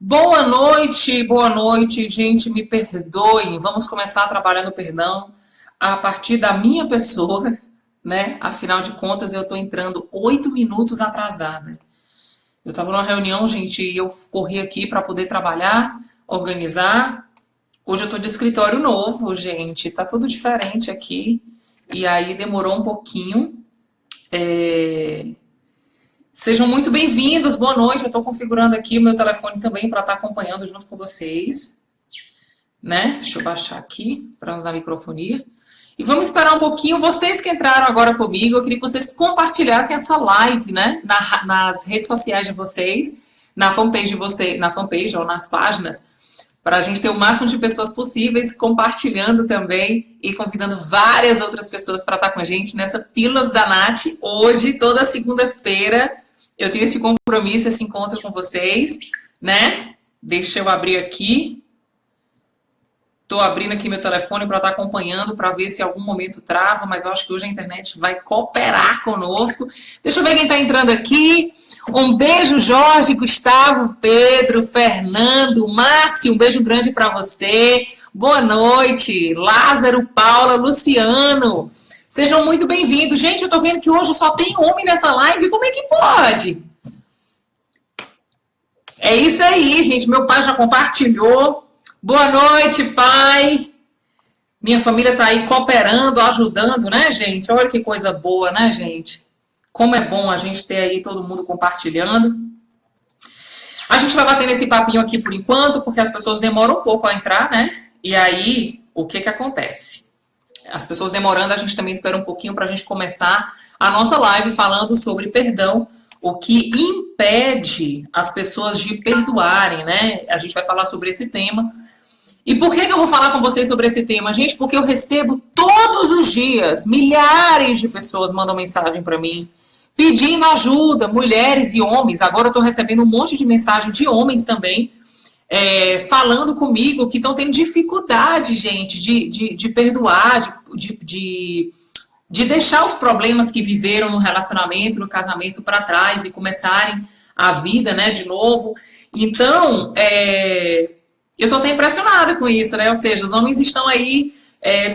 Boa noite, gente, me perdoem. Vamos começar trabalhando o perdão a partir da minha pessoa, né? Afinal de contas, eu tô entrando 8 minutos atrasada. Eu tava numa reunião, gente, e eu corri aqui para poder trabalhar, organizar. Hoje eu tô de escritório novo, gente, tá tudo diferente aqui. E aí demorou um pouquinho. Sejam muito bem-vindos, boa noite. Eu estou configurando aqui o meu telefone também para estar acompanhando junto com vocês, né? Deixa eu baixar aqui para não dar microfonia. E vamos esperar um pouquinho. Vocês que entraram agora comigo, eu queria que vocês compartilhassem essa live, né? Nas redes sociais de vocês, na fanpage de vocês, na fanpage ou nas páginas, para a gente ter o máximo de pessoas possíveis compartilhando também e convidando várias outras pessoas para estar com a gente nessa Pílulas da Nath. Hoje, toda segunda-feira, eu tenho esse compromisso, esse encontro com vocês, né? Deixa eu abrir aqui. Estou abrindo aqui meu telefone para estar acompanhando, para ver se em algum momento trava, mas eu acho que hoje a internet vai cooperar conosco. Deixa eu ver quem está entrando aqui. Um beijo, Jorge, Gustavo, Pedro, Fernando, Márcio, um beijo grande para você. Boa noite, Lázaro, Paula, Luciano. Sejam muito bem-vindos. Gente, eu tô vendo que hoje só tem homem nessa live. Como é que pode? É isso aí, gente. Meu pai já compartilhou. Boa noite, pai. Minha família tá aí cooperando, ajudando, né, gente? Olha que coisa boa, né, gente? Como é bom a gente ter aí todo mundo compartilhando. A gente vai bater nesse papinho aqui por enquanto, porque as pessoas demoram um pouco a entrar, né? E aí, o que acontece? As pessoas demorando, a gente também espera um pouquinho para a gente começar a nossa live falando sobre perdão, o que impede as pessoas de perdoarem, né? A gente vai falar sobre esse tema. E por que eu vou falar com vocês sobre esse tema, gente? Porque eu recebo todos os dias, milhares de pessoas mandam mensagem para mim, pedindo ajuda, mulheres e homens. Agora eu estou recebendo um monte de mensagem de homens também, falando comigo que estão tendo dificuldade, gente, de perdoar, de deixar os problemas que viveram no relacionamento, no casamento para trás e começarem a vida, né, de novo. Então, eu tô até impressionada com isso, né? Ou seja, os homens estão aí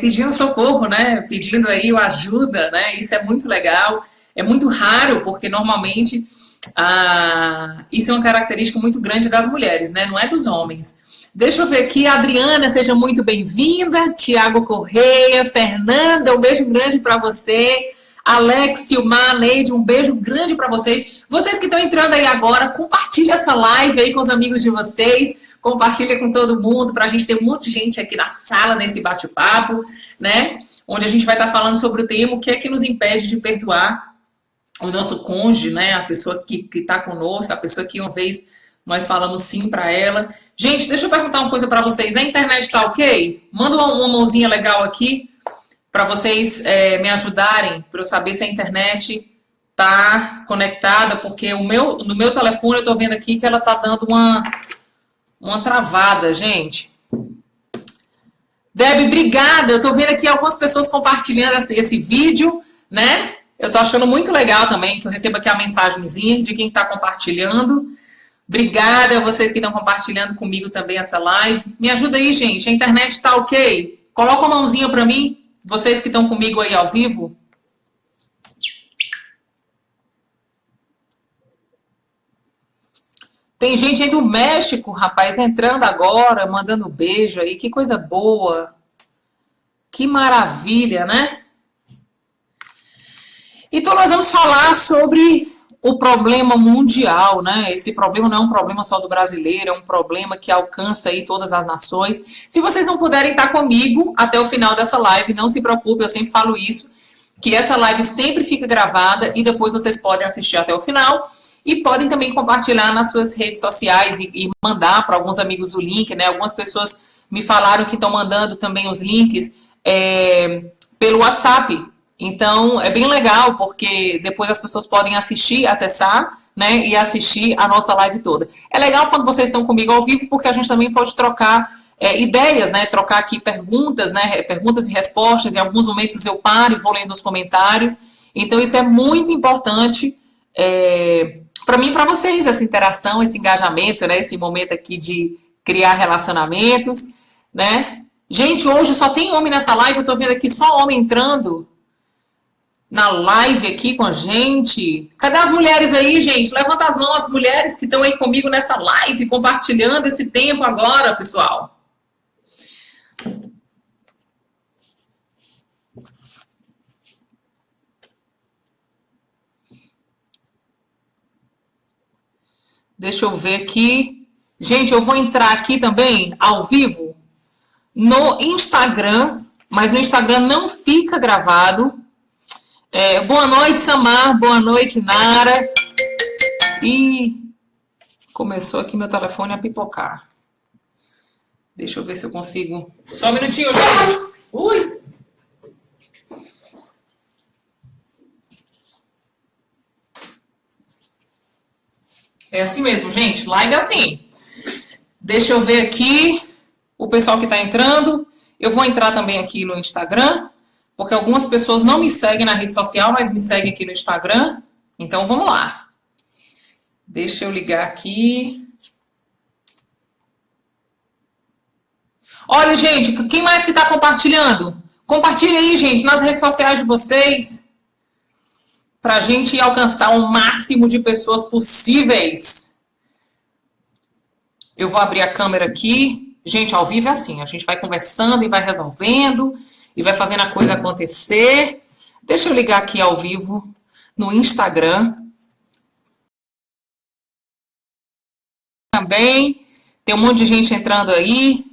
pedindo socorro, né? Pedindo aí ajuda, né? Isso é muito legal. É muito raro, porque normalmente isso é uma característica muito grande das mulheres, né? Não é dos homens. Deixa eu ver aqui, Adriana, seja muito bem-vinda. Tiago Correia, Fernanda, um beijo grande para você. Alex, Silmar, Neide, um beijo grande para vocês. Vocês que estão entrando aí agora, compartilha essa live aí com os amigos de vocês. Compartilha com todo mundo, para a gente ter um monte de gente aqui na sala, nesse bate-papo, né? Onde a gente vai estar falando sobre o tema, o que é que nos impede de perdoar o nosso cônjuge, né? A pessoa que está conosco, a pessoa que uma vez nós falamos sim para ela. Gente, deixa eu perguntar uma coisa para vocês. A internet está ok? Manda uma mãozinha legal aqui para vocês me ajudarem, para eu saber se a internet está conectada, porque no meu telefone eu estou vendo aqui que ela está dando uma travada, gente. Deb, obrigada. Eu tô vendo aqui algumas pessoas compartilhando esse vídeo, né? Eu tô achando muito legal também, que eu recebo aqui a mensagenzinha de quem tá compartilhando. Obrigada a vocês que estão compartilhando comigo também essa live. Me ajuda aí, gente. A internet tá ok? Coloca uma mãozinha pra mim, vocês que estão comigo aí ao vivo. Tem gente aí do México, rapaz, entrando agora, mandando beijo aí. Que coisa boa. Que maravilha, né? Então, nós vamos falar sobre o problema mundial, né? Esse problema não é um problema só do brasileiro, é um problema que alcança aí todas as nações. Se vocês não puderem estar comigo até o final dessa live, não se preocupe, eu sempre falo isso, que essa live sempre fica gravada e depois vocês podem assistir até o final. E podem também compartilhar nas suas redes sociais e mandar para alguns amigos o link, né? Algumas pessoas me falaram que estão mandando também os links pelo WhatsApp. Então, é bem legal, porque depois as pessoas podem assistir, acessar, né? E assistir a nossa live toda. É legal quando vocês estão comigo ao vivo, porque a gente também pode trocar ideias, né? Trocar aqui perguntas, né? Perguntas e respostas. Em alguns momentos eu paro e vou lendo os comentários. Então, isso é muito importante para mim e para vocês, essa interação, esse engajamento, né? Esse momento aqui de criar relacionamentos, né? Gente, hoje só tem homem nessa live, eu tô vendo aqui só homem entrando na live aqui com a gente. Cadê as mulheres aí, gente? Levanta as mãos, as mulheres que estão aí comigo nessa live, compartilhando esse tempo agora, pessoal. Deixa eu ver aqui. Gente, eu vou entrar aqui também, ao vivo, no Instagram, mas no Instagram não fica gravado. Boa noite, Samar. Boa noite, Nara. E começou aqui meu telefone a pipocar. Deixa eu ver se eu consigo. Só um minutinho, gente. Ui! É assim mesmo, gente. Live é assim. Deixa eu ver aqui o pessoal que está entrando. Eu vou entrar também aqui no Instagram, porque algumas pessoas não me seguem na rede social, mas me seguem aqui no Instagram. Então, vamos lá. Deixa eu ligar aqui. Olha, gente, quem mais que está compartilhando? Compartilha aí, gente, nas redes sociais de vocês, para a gente alcançar o máximo de pessoas possíveis. Eu vou abrir a câmera aqui. Gente, ao vivo é assim, a gente vai conversando e vai resolvendo, e vai fazendo a coisa acontecer. Deixa eu ligar aqui ao vivo no Instagram. Também tem um monte de gente entrando aí.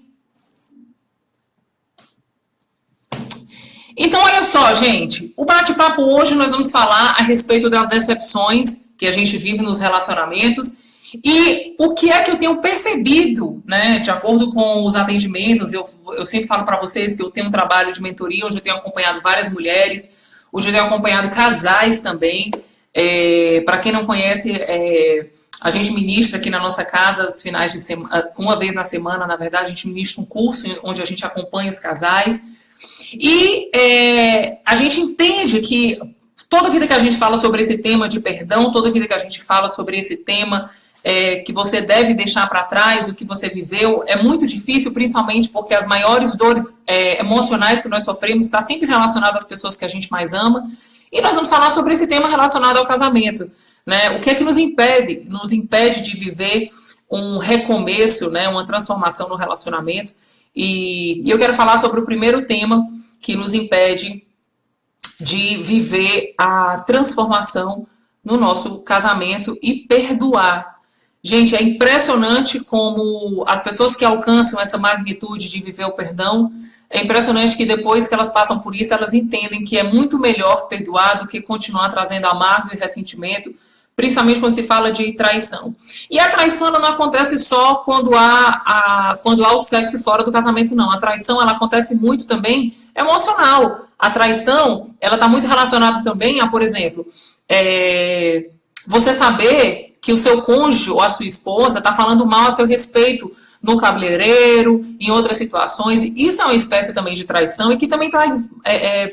Então, olha só, gente, o bate-papo hoje nós vamos falar a respeito das decepções que a gente vive nos relacionamentos e o que é que eu tenho percebido, né, de acordo com os atendimentos. Eu sempre falo para vocês que eu tenho um trabalho de mentoria, hoje eu tenho acompanhado várias mulheres, hoje eu tenho acompanhado casais também. Para quem não conhece, a gente ministra aqui na nossa casa os finais de semana, uma vez na semana, na verdade, a gente ministra um curso onde a gente acompanha os casais. E a gente entende que toda vida que a gente fala sobre esse tema de perdão, toda vida que a gente fala sobre esse tema que você deve deixar para trás, o que você viveu, é muito difícil, principalmente porque as maiores dores emocionais que nós sofremos está sempre relacionado às pessoas que a gente mais ama. E nós vamos falar sobre esse tema relacionado ao casamento, né? O que é que nos impede? Nos impede de viver um recomeço, né? Uma transformação no relacionamento. E eu quero falar sobre o primeiro tema que nos impede de viver a transformação no nosso casamento e perdoar. Gente, é impressionante como as pessoas que alcançam essa magnitude de viver o perdão, é impressionante que depois que elas passam por isso, elas entendem que é muito melhor perdoar do que continuar trazendo amargo e ressentimento, principalmente quando se fala de traição. E a traição ela não acontece só quando há o sexo fora do casamento, não. A traição ela acontece muito também emocional. A traição ela está muito relacionada também a, por exemplo, você saber que o seu cônjuge ou a sua esposa está falando mal a seu respeito no cabeleireiro, em outras situações. Isso é uma espécie também de traição e que também traz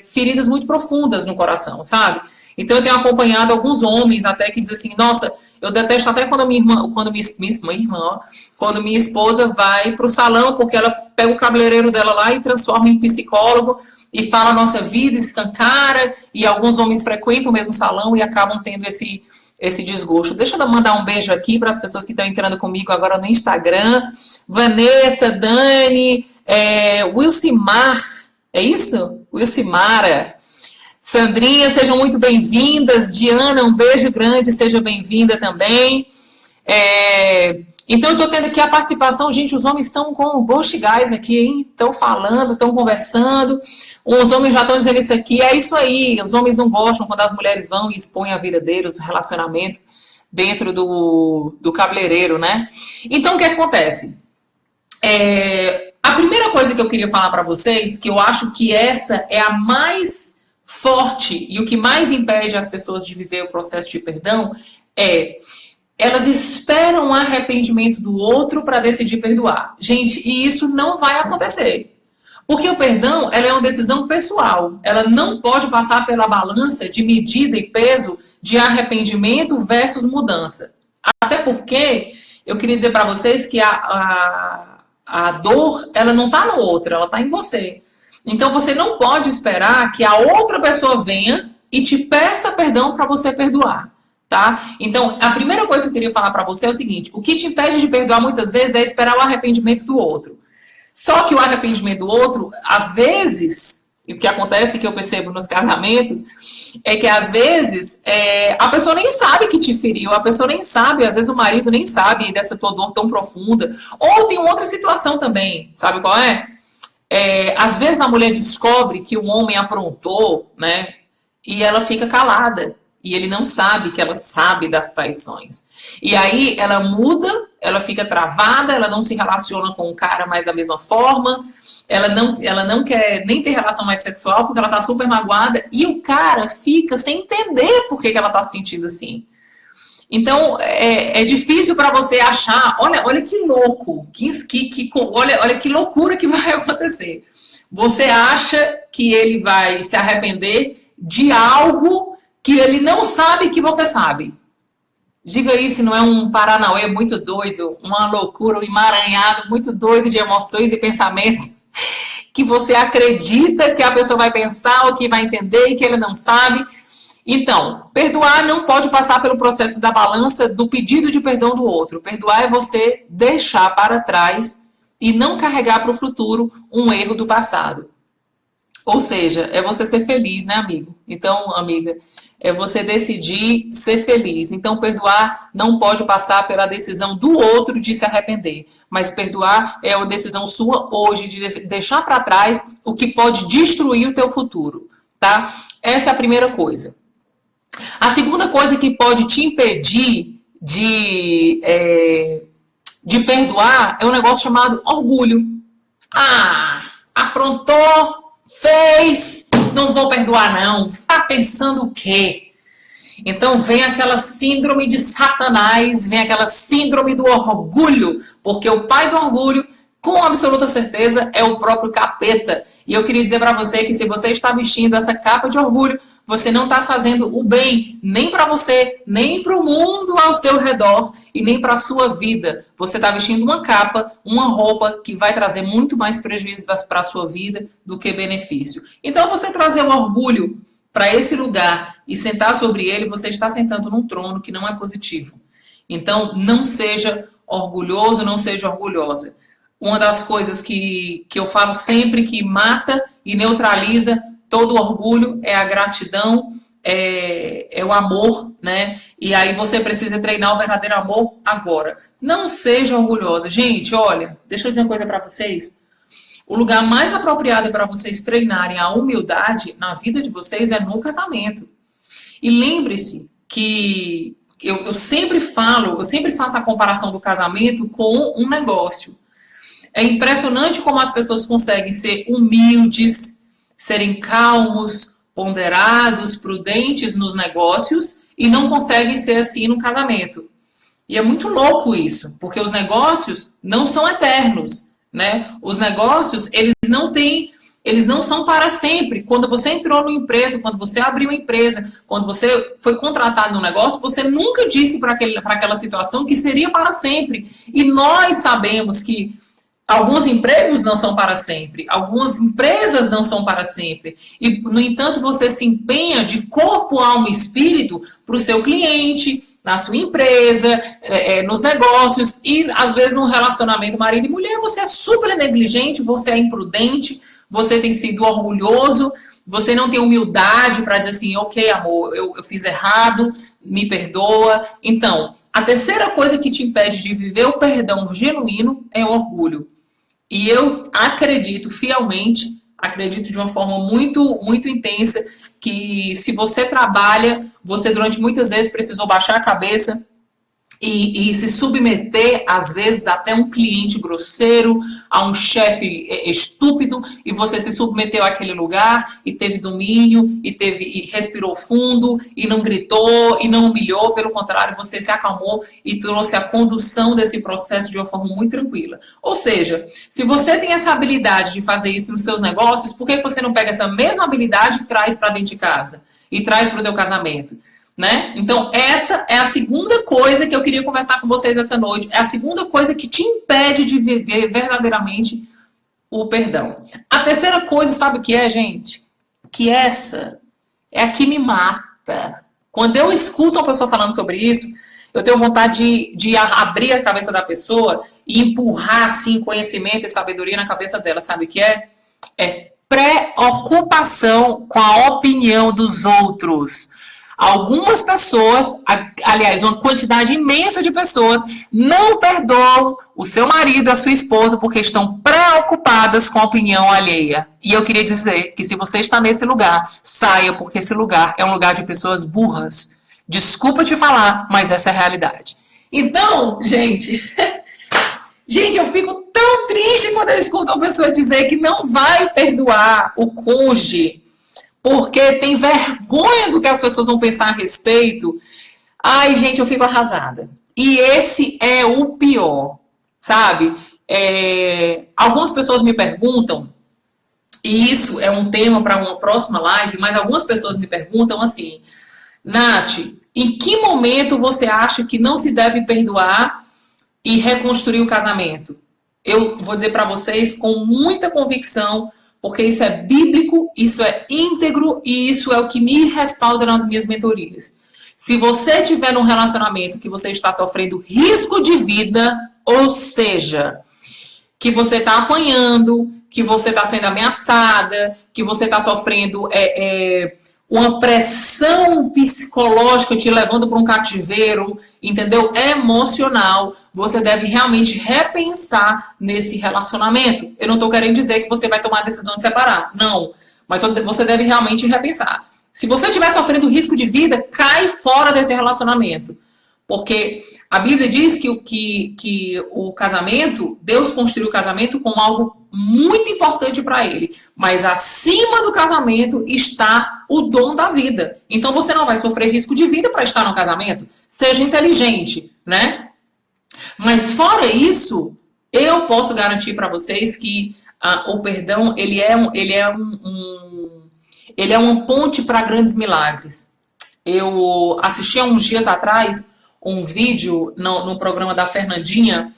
feridas muito profundas no coração, sabe? Então eu tenho acompanhado alguns homens até que dizem assim, nossa, eu detesto até quando quando minha esposa vai para o salão, porque ela pega o cabeleireiro dela lá e transforma em psicólogo e fala a nossa vida, escancara, e alguns homens frequentam o mesmo salão e acabam tendo esse desgosto. Deixa eu mandar um beijo aqui para as pessoas que estão entrando comigo agora no Instagram. Vanessa, Dani, Wilcimar, é isso? Wilcimara. Sandrinha, sejam muito bem-vindas. Diana, um beijo grande, seja bem-vinda também. Então, eu estou tendo aqui a participação. Gente, os homens estão com o Ghost Guys aqui, hein? Estão falando, estão conversando. Os homens já estão dizendo isso aqui. É isso aí, os homens não gostam quando as mulheres vão e expõem a vida deles, o relacionamento dentro do cabeleireiro, né? Então, o que acontece? A primeira coisa que eu queria falar para vocês, que eu acho que essa é a mais forte e o que mais impede as pessoas de viver o processo de perdão elas esperam o arrependimento do outro para decidir perdoar. Gente, e isso não vai acontecer. Porque o perdão, ela é uma decisão pessoal. Ela não pode passar pela balança de medida e peso de arrependimento versus mudança. Até porque eu queria dizer para vocês que a dor, ela não está no outro, ela está em você. Então você não pode esperar que a outra pessoa venha e te peça perdão para você perdoar. Tá? Então, a primeira coisa que eu queria falar para você é o seguinte: o que te impede de perdoar muitas vezes é esperar o arrependimento do outro. Só que o arrependimento do outro, às vezes, e o que acontece que eu percebo nos casamentos, é que às vezes a pessoa nem sabe que te feriu, a pessoa nem sabe, às vezes o marido nem sabe dessa tua dor tão profunda. Ou tem outra situação também, sabe qual é? Às vezes a mulher descobre que o homem aprontou, né? E ela fica calada. E ele não sabe que ela sabe das traições. E aí ela muda, ela fica travada, ela não se relaciona com o cara mais da mesma forma, ela não quer nem ter relação mais sexual porque ela tá super magoada, e o cara fica sem entender por que ela tá se sentindo assim. Então, é difícil para você achar, olha que louco, olha que loucura que vai acontecer. Você acha que ele vai se arrepender de algo que ele não sabe que você sabe. Diga aí se não é um paranauê muito doido, uma loucura, um emaranhado muito doido de emoções e pensamentos que você acredita que a pessoa vai pensar ou que vai entender e que ele não sabe. Então, perdoar não pode passar pelo processo da balança do pedido de perdão do outro. Perdoar é você deixar para trás e não carregar para o futuro um erro do passado. Ou seja, é você ser feliz, né, amigo? Então, amiga, é você decidir ser feliz. Então, perdoar não pode passar pela decisão do outro de se arrepender. Mas perdoar é uma decisão sua hoje de deixar para trás o que pode destruir o teu futuro, tá? Essa é a primeira coisa. A segunda coisa que pode te impedir de perdoar é um negócio chamado orgulho. Aprontou, fez, não vou perdoar não. Tá pensando o quê? Então vem aquela síndrome de Satanás, vem aquela síndrome do orgulho, porque o pai do orgulho, com absoluta certeza, é o próprio capeta. E eu queria dizer para você que se você está vestindo essa capa de orgulho, você não está fazendo o bem nem para você, nem para o mundo ao seu redor e nem para a sua vida. Você está vestindo uma capa, uma roupa que vai trazer muito mais prejuízo para a sua vida do que benefício. Então você trazer o orgulho para esse lugar e sentar sobre ele, você está sentando num trono que não é positivo. Então não seja orgulhoso, não seja orgulhosa. Uma das coisas que eu falo sempre que mata e neutraliza todo orgulho é a gratidão, é o amor, né? E aí você precisa treinar o verdadeiro amor agora. Não seja orgulhosa. Gente, olha, deixa eu dizer uma coisa para vocês. O lugar mais apropriado para vocês treinarem a humildade na vida de vocês é no casamento. E lembre-se que eu sempre faço a comparação do casamento com um negócio. É impressionante como as pessoas conseguem ser humildes, serem calmos, ponderados, prudentes nos negócios e não conseguem ser assim no casamento. E é muito louco isso, porque os negócios não são eternos, né? Os negócios, eles não são para sempre. Quando você entrou numa empresa, quando você abriu uma empresa, quando você foi contratado num negócio, você nunca disse para aquela situação que seria para sempre. E nós sabemos que alguns empregos não são para sempre, algumas empresas não são para sempre. E, no entanto, você se empenha de corpo, alma e espírito para o seu cliente, na sua empresa, nos negócios e, às vezes, no relacionamento marido e mulher, você é super negligente, você é imprudente, você tem sido orgulhoso, você não tem humildade para dizer assim, ok, amor, eu fiz errado, me perdoa. Então, a terceira coisa que te impede de viver o perdão genuíno é o orgulho. E eu acredito fielmente, acredito de uma forma muito, muito intensa, que se você trabalha, você durante muitas vezes precisou baixar a cabeça e se submeter, às vezes, até um cliente grosseiro, a um chefe estúpido, e você se submeteu àquele lugar, e teve domínio, e respirou fundo, e não gritou, e não humilhou, pelo contrário, você se acalmou e trouxe a condução desse processo de uma forma muito tranquila. Ou seja, se você tem essa habilidade de fazer isso nos seus negócios, por que você não pega essa mesma habilidade e traz para dentro de casa? E traz para o teu casamento? Né? Então, essa é a segunda coisa que eu queria conversar com vocês essa noite. É a segunda coisa que te impede de viver verdadeiramente o perdão. A terceira coisa, sabe o que é, gente? Que essa é a que me mata. Quando eu escuto uma pessoa falando sobre isso, eu tenho vontade de abrir a cabeça da pessoa e empurrar, assim, conhecimento e sabedoria na cabeça dela. Sabe o que é? É preocupação com a opinião dos outros. Algumas pessoas, aliás, uma quantidade imensa de pessoas, não perdoam o seu marido, a sua esposa, porque estão preocupadas com a opinião alheia. E eu queria dizer que se você está nesse lugar, saia, porque esse lugar é um lugar de pessoas burras. Desculpa te falar, mas essa é a realidade. Então, gente, eu fico tão triste quando eu escuto uma pessoa dizer que não vai perdoar o cônjuge porque tem vergonha do que as pessoas vão pensar a respeito. Ai, gente, eu fico arrasada. E esse é o pior, sabe? Algumas pessoas me perguntam, e isso é um tema para uma próxima live, mas algumas pessoas me perguntam assim, Nath, em que momento você acha que não se deve perdoar e reconstruir o casamento? Eu vou dizer para vocês com muita convicção, porque isso é bíblico, isso é íntegro e isso é o que me respalda nas minhas mentorias. Se você tiver num relacionamento que você está sofrendo risco de vida, ou seja, que você está apanhando, que você está sendo ameaçada, que você está sofrendo uma pressão psicológica te levando para um cativeiro, entendeu? Emocional. Você deve realmente repensar nesse relacionamento. Eu não estou querendo dizer que você vai tomar a decisão de separar. Não. Mas você deve realmente repensar. Se você estiver sofrendo risco de vida, cai fora desse relacionamento. Porque a Bíblia diz que o casamento, Deus construiu o casamento como algo muito importante para ele. Mas acima do casamento está o dom da vida. Então você não vai sofrer risco de vida para estar no casamento. Seja inteligente, né? Mas fora isso, eu posso garantir para vocês que o perdão, ele é uma ponte para grandes milagres. Eu assisti há uns dias atrás um vídeo no programa da Fernandinha,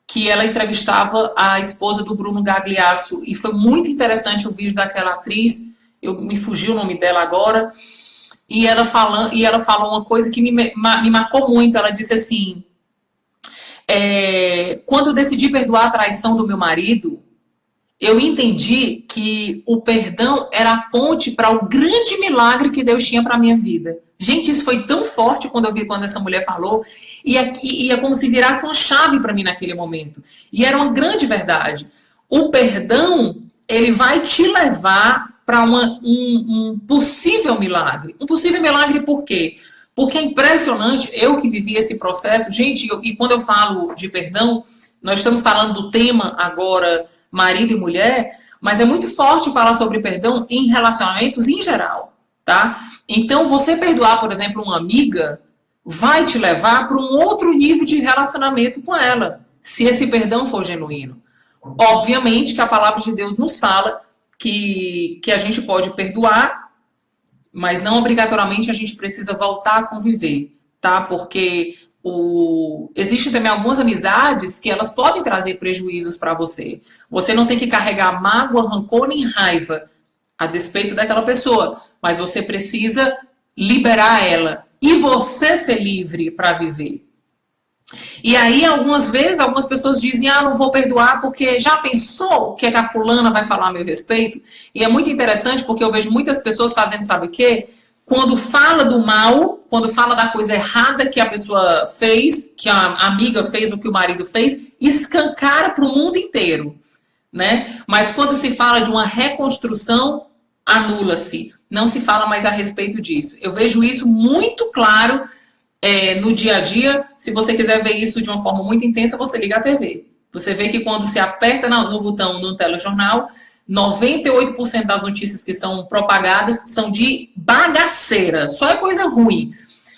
que ela entrevistava a esposa do Bruno Gagliasso, e foi muito interessante o vídeo daquela atriz, me fugiu o nome dela agora, e ela falou uma coisa que me marcou muito. Ela disse assim, quando eu decidi perdoar a traição do meu marido, eu entendi que o perdão era a ponte para o grande milagre que Deus tinha para a minha vida. Gente, isso foi tão forte quando eu vi quando essa mulher falou, e é como se virasse uma chave para mim naquele momento. E era uma grande verdade. O perdão, ele vai te levar para um possível milagre. Um possível milagre por quê? Porque é impressionante, eu que vivi esse processo, gente, e quando eu falo de perdão, nós estamos falando do tema agora, marido e mulher, mas é muito forte falar sobre perdão em relacionamentos em geral, tá? Então, você perdoar, por exemplo, uma amiga, vai te levar para um outro nível de relacionamento com ela, se esse perdão for genuíno. Obviamente que a palavra de Deus nos fala que a gente pode perdoar, mas não obrigatoriamente a gente precisa voltar a conviver, tá? Porque existem também algumas amizades que elas podem trazer prejuízos para você. Você não tem que carregar mágoa, rancor nem raiva a despeito daquela pessoa, mas você precisa liberar ela e você ser livre para viver. E aí, algumas vezes, algumas pessoas dizem, não vou perdoar porque já pensou o que a fulana vai falar a meu respeito? E é muito interessante porque eu vejo muitas pessoas fazendo, sabe o quê? Quando fala do mal, quando fala da coisa errada que a pessoa fez, que a amiga fez ou que o marido fez, escancara para o mundo inteiro, né? Mas quando se fala de uma reconstrução, anula-se. Não se fala mais a respeito disso. Eu vejo isso muito claro no dia a dia. Se você quiser ver isso de uma forma muito intensa, você liga a TV. Você vê que quando se aperta no botão no telejornal, 98% das notícias que são propagadas são de bagaceira, só é coisa ruim.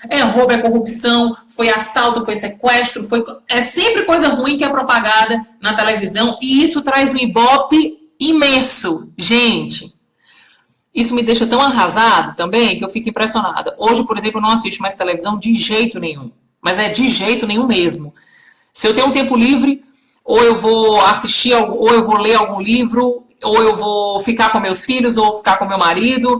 É roubo, é corrupção, foi assalto, foi sequestro, é sempre coisa ruim que é propagada na televisão, e isso traz um ibope imenso. Gente, isso me deixa tão arrasado também que eu fico impressionada. Hoje, por exemplo, eu não assisto mais televisão de jeito nenhum, mas é de jeito nenhum mesmo. Se eu tenho um tempo livre, ou eu vou assistir, ou eu vou ler algum livro, ou eu vou ficar com meus filhos, ou ficar com meu marido,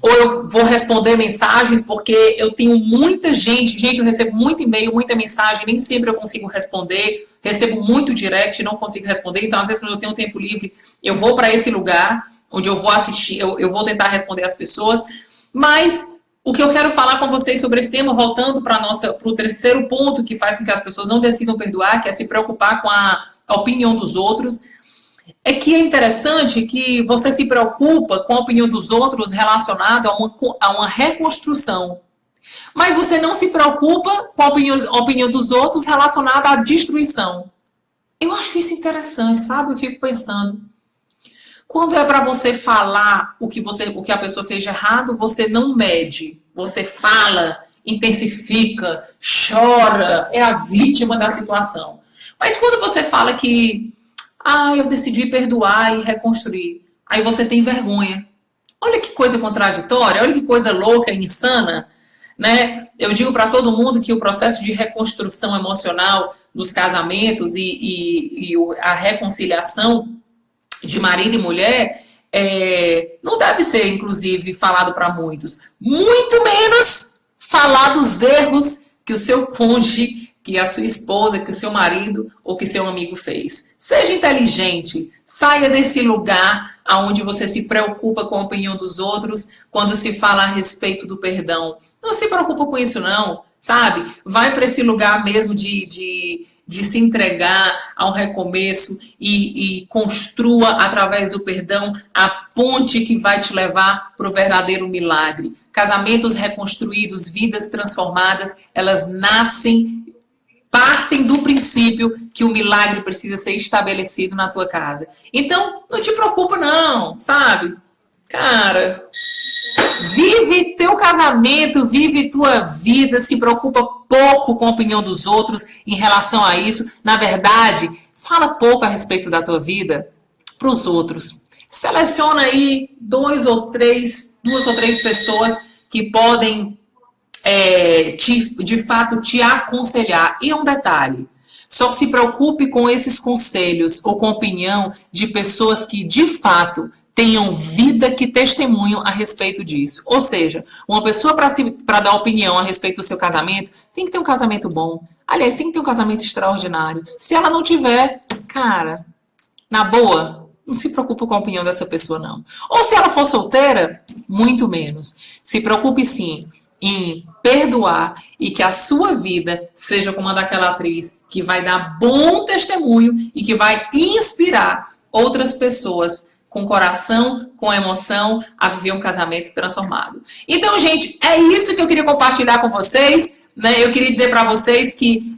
ou eu vou responder mensagens, porque eu tenho muita gente, eu recebo muito e-mail, muita mensagem, nem sempre eu consigo responder, recebo muito direct, não consigo responder, então às vezes quando eu tenho tempo livre, eu vou para esse lugar, onde eu vou assistir, eu vou tentar responder as pessoas, mas o que eu quero falar com vocês sobre esse tema, voltando para o terceiro ponto que faz com que as pessoas não decidam perdoar, que é se preocupar com a opinião dos outros, é que é interessante que você se preocupa com a opinião dos outros relacionada a uma reconstrução. Mas você não se preocupa com a opinião dos outros relacionada à destruição. Eu acho isso interessante, sabe? Eu fico pensando. Quando é para você falar o que a pessoa fez de errado, você não mede. Você fala, intensifica, chora, é a vítima da situação. Mas quando você fala que eu decidi perdoar e reconstruir, aí você tem vergonha. Olha que coisa contraditória, olha que coisa louca e insana, né? Eu digo para todo mundo que o processo de reconstrução emocional nos casamentos e a reconciliação de marido e mulher não deve ser, inclusive, falado para muitos. Muito menos falar dos erros que o seu cônjuge, que a sua esposa, que o seu marido ou que seu amigo fez. Seja inteligente, saia desse lugar onde você se preocupa com a opinião dos outros quando se fala a respeito do perdão. Não se preocupa com isso não, sabe? Vai para esse lugar mesmo de se entregar ao recomeço e construa através do perdão a ponte que vai te levar para o verdadeiro milagre. Casamentos reconstruídos, vidas transformadas, elas partem do princípio que o milagre precisa ser estabelecido na tua casa. Então, não te preocupa não, sabe? Cara, vive teu casamento, vive tua vida, se preocupa pouco com a opinião dos outros em relação a isso. Na verdade, fala pouco a respeito da tua vida para os outros. Seleciona aí duas ou três pessoas que podem de fato te aconselhar. E um detalhe, só se preocupe com esses conselhos ou com a opinião de pessoas que de fato tenham vida que testemunham a respeito disso. Ou seja, uma pessoa para dar opinião a respeito do seu casamento tem que ter um casamento bom. Aliás, tem que ter um casamento extraordinário. Se ela não tiver, cara, na boa, não se preocupe com a opinião dessa pessoa não. Ou se ela for solteira, muito menos. Se preocupe sim em perdoar e que a sua vida seja como a daquela atriz que vai dar bom testemunho e que vai inspirar outras pessoas com coração, com emoção, a viver um casamento transformado. Então, gente, é isso que eu queria compartilhar com vocês, né? Eu queria dizer para vocês que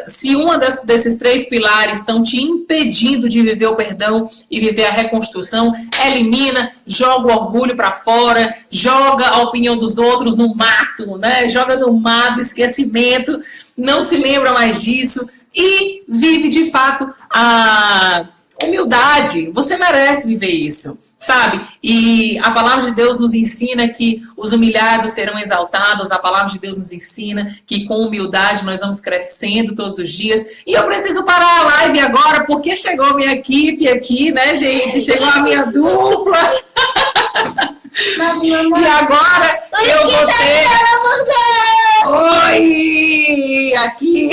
se uma desses três pilares estão te impedindo de viver o perdão e viver a reconstrução, elimina, joga o orgulho para fora, joga a opinião dos outros no mato, né? Joga no mato, esquecimento, não se lembra mais disso e vive de fato a humildade. Você merece viver isso, sabe? E a palavra de Deus nos ensina que os humilhados serão exaltados. A palavra de Deus nos ensina que com humildade nós vamos crescendo todos os dias. E eu preciso parar a live agora porque chegou a minha equipe aqui, né, gente? Chegou a minha dupla. E agora eu vou ter... Oi! Aqui...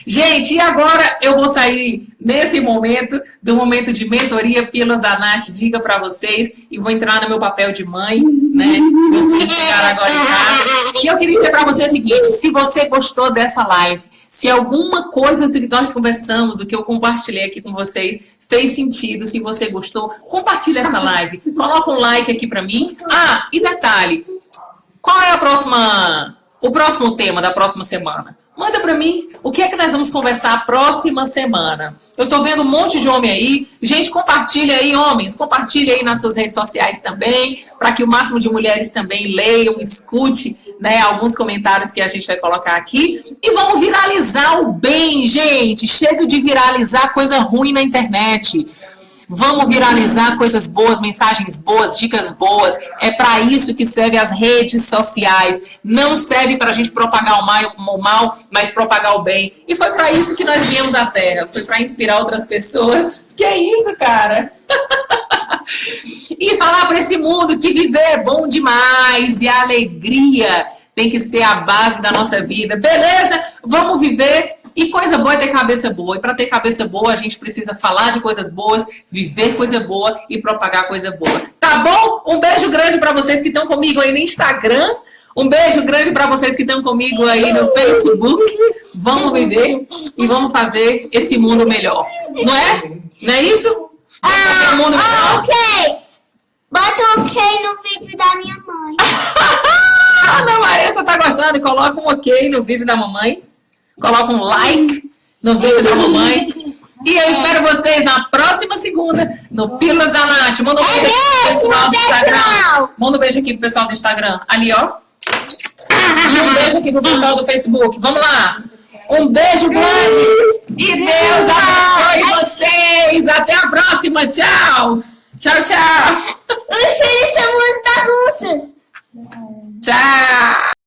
Gente, e agora eu vou sair nesse momento, do momento de mentoria Pílulas da Nath, diga pra vocês, e vou entrar no meu papel de mãe, né? Vocês chegaram agora em casa. E eu queria dizer pra você o seguinte, se você gostou dessa live, se alguma coisa do que nós conversamos, do que eu compartilhei aqui com vocês, fez sentido, se você gostou, compartilha essa live, coloca um like aqui pra mim. E detalhe, qual é a próxima o próximo tema da próxima semana? Manda pra mim o que é que nós vamos conversar a próxima semana. Eu tô vendo um monte de homem aí. Gente, compartilha aí, homens. Compartilha aí nas suas redes sociais também, para que o máximo de mulheres também leiam, escute, né, alguns comentários que a gente vai colocar aqui. E vamos viralizar o bem, gente. Chega de viralizar coisa ruim na internet. Vamos viralizar coisas boas, mensagens boas, dicas boas. É para isso que servem as redes sociais. Não serve para a gente propagar o mal, mas propagar o bem. E foi para isso que nós viemos à Terra. Foi para inspirar outras pessoas. Que é isso, cara? E falar para esse mundo que viver é bom demais. E a alegria tem que ser a base da nossa vida. Beleza? Vamos viver. E coisa boa é ter cabeça boa. E para ter cabeça boa, a gente precisa falar de coisas boas, viver coisa boa e propagar coisa boa. Tá bom? Um beijo grande para vocês que estão comigo aí no Instagram. Um beijo grande para vocês que estão comigo aí no Facebook. Vamos viver e vamos fazer esse mundo melhor. Não é? Não é isso? Um mundo melhor. Ok. Bota ok no vídeo da minha mãe. A Ana Maressa tá gostando. Coloca um ok no vídeo da mamãe. Coloca um like no vídeo da mamãe. E eu espero vocês na próxima segunda no Pílulas da Nath. Manda um beijo aqui pro pessoal do Instagram. Manda um beijo aqui pro pessoal do Instagram. Ali, ó. E um beijo aqui pro pessoal do Facebook. Vamos lá. Um beijo grande. E Deus abençoe vocês. Até a próxima. Tchau. Tchau, tchau. Os filhos são